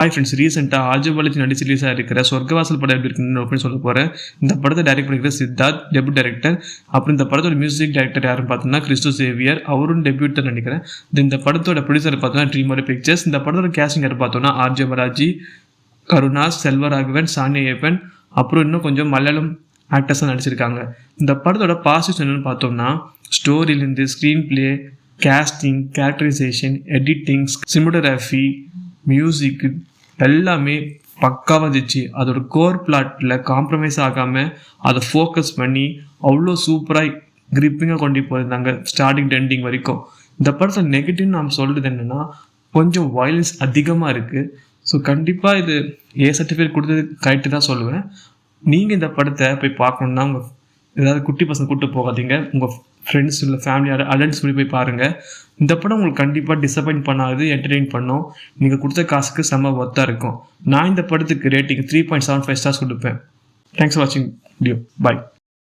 Hi friends, ரீசெண்டாக ஆஜு பாலாஜி நடிச்சு release ஆகிருக்கிற சொர்க்கவாசல் படம் எப்படி இருக்குன்னு அப்படின்னு சொல்ல போகிறேன். இந்த படத்தை டைரக்ட் பண்ணிக்கிற சித்தார்த், டெபியூட் டைரக்டர். அப்புறம் இந்த படத்தோட மியூசிக் டைரக்டர் யாருன்னு பார்த்தோம்னா கிறிஸ்டோ சேவியர், அவரும் டெபியூட் தான் நினைக்கிறேன். இந்த படத்தோட ப்ரொடியூசர் பார்த்தோம்னா ட்ரீமோட பிக்சர்ஸ். இந்த படத்தோட கேஸ்டிங் யார் பார்த்தோம்னா ஆர்ஜே பாலாஜி, கருணாஸ், செல்வராகவன், சானியப்பன், அப்புறம் இன்னும் கொஞ்சம் மலையாளம் ஆக்டர்ஸாக நடிச்சிருக்காங்க. இந்த படத்தோட பாசிட்டிவ்ஸ் என்னென்னு பார்த்தோம்னா ஸ்டோரியிலேருந்து screenplay, casting, characterisation, editing, cinematography, music எல்லாமே பக்காவாக இருந்துச்சு. அதோட கோர் பிளாட்டில் காம்ப்ரமைஸ் ஆகாமல் அதை ஃபோக்கஸ் பண்ணி அவ்வளோ சூப்பராக கிரிப்பிங்காக கொண்டு போயிருந்தாங்க ஸ்டார்டிங் எண்டிங் வரைக்கும். இந்த படத்தில் நெகட்டிவ் நாம் சொல்கிறது என்னென்னா கொஞ்சம் வயலன்ஸ் அதிகமாக இருக்குது. ஸோ கண்டிப்பாக இது சர்டிஃபிகேட் கொடுத்தது கரெக்டு தான் சொல்லுவேன். நீங்கள் இந்த படத்தை போய் பார்க்கணுன்னா உங்கள் ஏதாவது குட்டி பசங்க கூப்பிட்டு போகாதீங்க, உங்கள் ஃப்ரெண்ட்ஸ் இல்லை ஃபேமிலி அடல்ட்ஸ் போய் பார்க்குறேங்க. இந்த படம் உங்களுக்கு கண்டிப்பாக டிசப்பாயின்ட் பண்ணாது, என்டர்டெயின் பண்ணும். நீங்கள் கொடுத்த காசுக்கு செம்ம ஒர்த்தாக இருக்கும். நான் இந்த படத்துக்கு ரேட்டிங் 3.75 ஸ்டார்ஸ் கொடுப்பேன். தேங்க்ஸ் ஃபார் வாட்சிங் வீடியோ. பாய்.